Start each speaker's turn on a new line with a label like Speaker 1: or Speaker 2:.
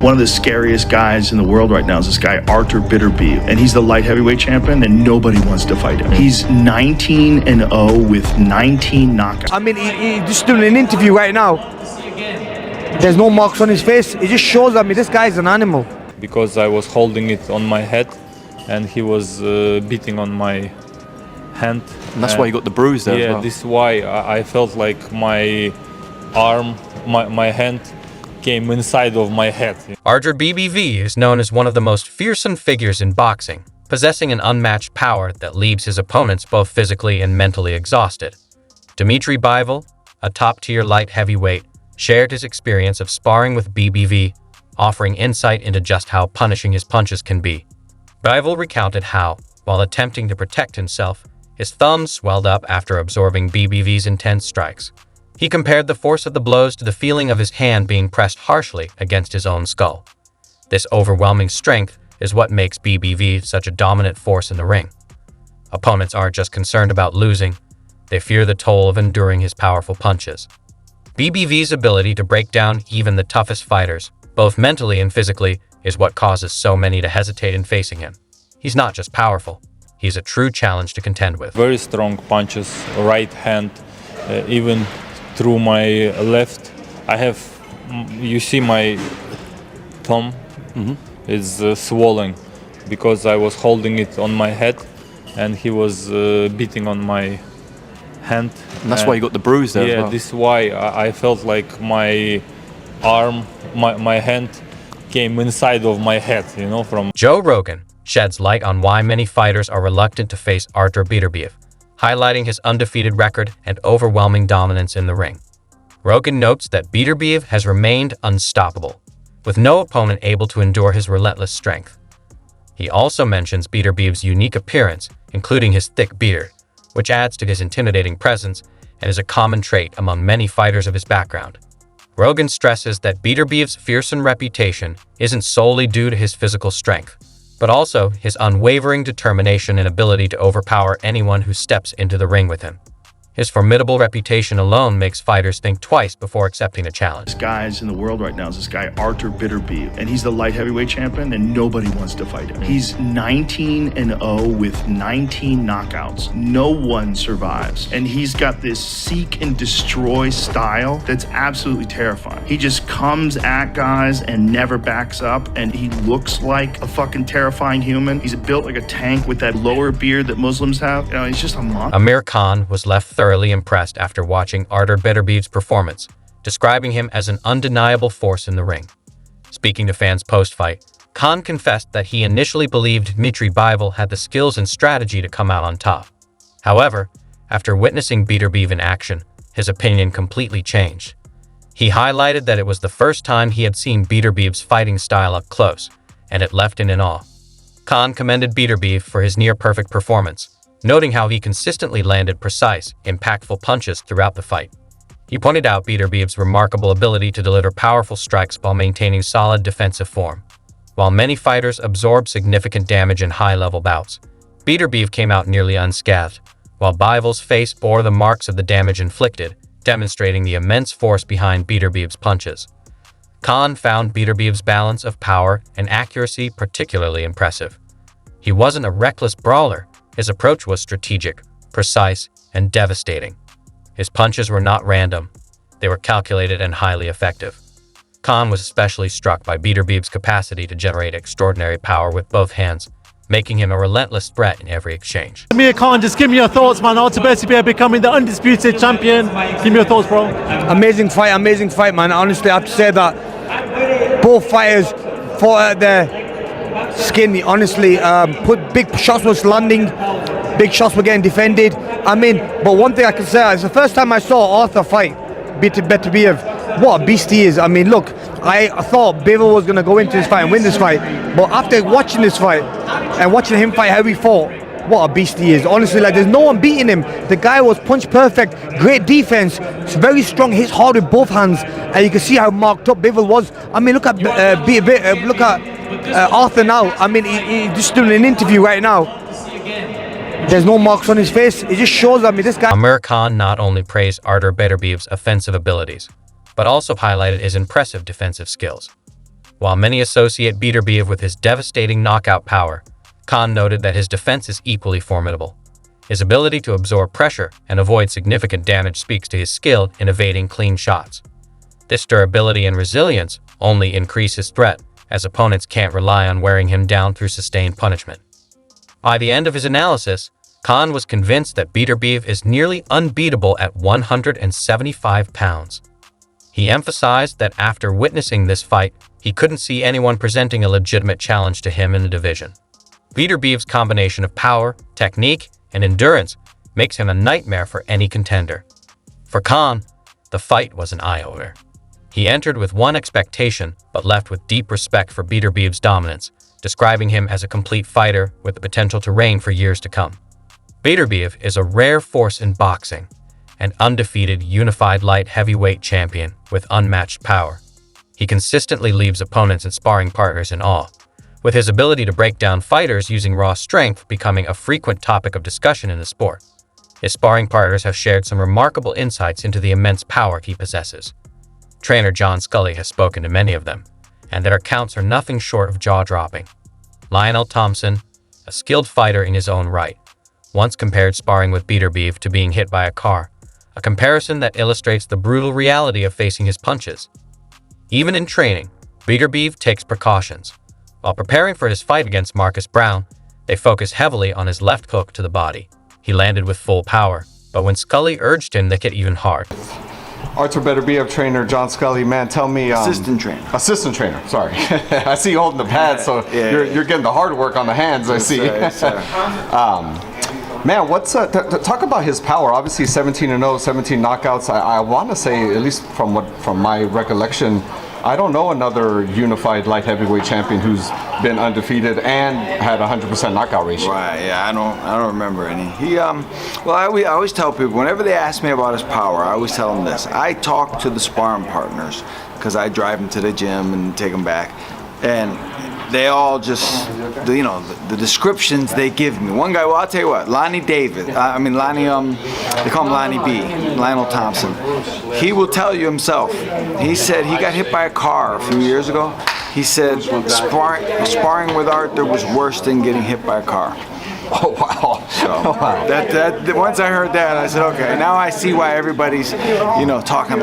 Speaker 1: One of the scariest guys in the world right now is this guy, Artur Beterbiev, and he's the light heavyweight champion, and nobody wants to fight him. He's 19-0 with 19 knockouts.
Speaker 2: I mean, he's just doing an interview right now. There's no marks on his face. It just shows, I mean, this guy's an animal.
Speaker 3: Because I was holding it on my head, and he was beating on my hand.
Speaker 4: And that's why you got the bruise there.
Speaker 3: Yeah,
Speaker 4: as well.
Speaker 3: this is why I felt like my arm, my hand came inside of my head.
Speaker 5: Artur Beterbiev is known as one of the most fearsome figures in boxing, possessing an unmatched power that leaves his opponents both physically and mentally exhausted. Dmitry Bivol, a top-tier light heavyweight, shared his experience of sparring with Beterbiev, offering insight into just how punishing his punches can be. Bivol recounted how, while attempting to protect himself, his thumbs swelled up after absorbing Beterbiev's intense strikes. He compared the force of the blows to the feeling of his hand being pressed harshly against his own skull. This overwhelming strength is what makes Beterbiev such a dominant force in the ring. Opponents aren't just concerned about losing, they fear the toll of enduring his powerful punches. Beterbiev ability to break down even the toughest fighters, both mentally and physically, is what causes so many to hesitate in facing him. He's not just powerful, he's a true challenge to contend with.
Speaker 3: Very strong punches, right hand, even through my left. I have, you see my thumb is swollen because I was holding it on my head, and he was beating on my hand.
Speaker 4: And that's why you got the bruise there.
Speaker 3: Yeah,
Speaker 4: as well.
Speaker 3: this is why I felt like my arm, my hand came inside of my head, you know, from...
Speaker 5: Joe Rogan sheds light on why many fighters are reluctant to face Artur Beterbiev, highlighting his undefeated record and overwhelming dominance in the ring. Rogan notes that Beterbiev has remained unstoppable, with no opponent able to endure his relentless strength. He also mentions Beterbiev's unique appearance, including his thick beard, which adds to his intimidating presence and is a common trait among many fighters of his background. Rogan stresses that Beterbiev's fearsome reputation isn't solely due to his physical strength, but also his unwavering determination and ability to overpower anyone who steps into the ring with him. His formidable reputation alone makes fighters think twice before accepting a challenge.
Speaker 1: This guys in the world right now is this guy, Artur Beterbiev, and he's the light heavyweight champion, and nobody wants to fight him. He's 19-0 with 19 knockouts. No one survives. And he's got this seek and destroy style that's absolutely terrifying. He just comes at guys and never backs up, and he looks like a fucking terrifying human. He's built like a tank with that lower beard that Muslims have. You know, he's just a monster.
Speaker 5: Amir Khan was left thoroughly impressed after watching Artur Beterbiev's performance, describing him as an undeniable force in the ring. Speaking to fans post-fight, Khan confessed that he initially believed Dmitry Bivol had the skills and strategy to come out on top. However, after witnessing Beterbiev in action, his opinion completely changed. He highlighted that it was the first time he had seen Beterbiev's fighting style up close, and it left him in awe. Khan commended Beterbiev for his near-perfect performance, noting how he consistently landed precise, impactful punches throughout the fight. He pointed out Beterbiev's remarkable ability to deliver powerful strikes while maintaining solid defensive form. While many fighters absorb significant damage in high-level bouts, Beterbiev came out nearly unscathed, while Bivol's face bore the marks of the damage inflicted, demonstrating the immense force behind Beterbiev's punches. Khan found Beterbiev's balance of power and accuracy particularly impressive. He wasn't a reckless brawler. His approach was strategic, precise, and devastating. His punches were not random. They were calculated and highly effective. Khan was especially struck by Beterbiev's capacity to generate extraordinary power with both hands, making him a relentless threat in every exchange.
Speaker 6: Amir Khan, just give me your thoughts, man. Artur Beterbiev becoming the undisputed champion. Give me your thoughts, bro.
Speaker 2: Amazing fight, man. Honestly, I have to say that both fighters fought at their skin, honestly. Put big shots was landing, big shots were getting defended. I mean, but one thing I can say, it's the first time I saw Artur fight Beterbiev. What a beast he is. I mean, look, I thought Bivol was going to go into this fight and win this fight, but after watching this fight and watching him fight how he fought, what a beast he is. Honestly, like, there's no one beating him. The guy was punch perfect, great defense, it's very strong, hits hard with both hands, and you can see how marked up Bivol was. I mean, look at Arthur now. I mean, he's just doing an interview right now. There's no marks on his face. It just shows, I mean, this guy...
Speaker 5: Amir Khan not only praised Artur Beterbiev's offensive abilities, but also highlighted his impressive defensive skills. While many associate Beterbiev with his devastating knockout power, Khan noted that his defense is equally formidable. His ability to absorb pressure and avoid significant damage speaks to his skill in evading clean shots. This durability and resilience only increase his threat, as opponents can't rely on wearing him down through sustained punishment. By the end of his analysis, Khan was convinced that Beterbiev is nearly unbeatable at 175 pounds. He emphasized that after witnessing this fight, he couldn't see anyone presenting a legitimate challenge to him in the division. Beterbiev's combination of power, technique, and endurance makes him a nightmare for any contender. For Khan, the fight was an eye-opener. He entered with one expectation, but left with deep respect for Beterbiev's dominance, describing him as a complete fighter with the potential to reign for years to come. Beterbiev is a rare force in boxing, an undefeated unified light heavyweight champion with unmatched power. He consistently leaves opponents and sparring partners in awe, with his ability to break down fighters using raw strength becoming a frequent topic of discussion in the sport. His sparring partners have shared some remarkable insights into the immense power he possesses. Trainer John Scully has spoken to many of them, and their accounts are nothing short of jaw-dropping. Lionel Thompson, a skilled fighter in his own right, once compared sparring with Beterbiev to being hit by a car, a comparison that illustrates the brutal reality of facing his punches. Even in training, Beterbiev takes precautions. While preparing for his fight against Marcus Brown, they focus heavily on his left hook to the body. He landed with full power, but when Scully urged him, they hit even hard.
Speaker 7: Artur Beterbiev, trainer John Scully. Man, tell me.
Speaker 8: Assistant trainer.
Speaker 7: Assistant trainer. Sorry, I see you holding the pads, so you're getting the hard work on the hands. I see. Man, what's talk about his power? Obviously, 17-0, 17 knockouts. I want to say, at least from my recollection, I don't know another unified light heavyweight champion who's been undefeated and had 100% knockout ratio.
Speaker 8: Right. Yeah. I don't remember any. He well, I always tell people whenever they ask me about his power, I always tell them this. I talk to the sparring partners because I drive them to the gym and take them back, and they all just, the descriptions they give me. One guy, well, I'll tell you what, Lonnie, they call him Lonnie B, Lionel Thompson. He will tell you himself. He said he got hit by a car a few years ago. He said sparring with Artur was worse than getting hit by a car.
Speaker 7: Oh wow!
Speaker 8: So once I heard that, I said, okay, now I see why everybody's, talking like.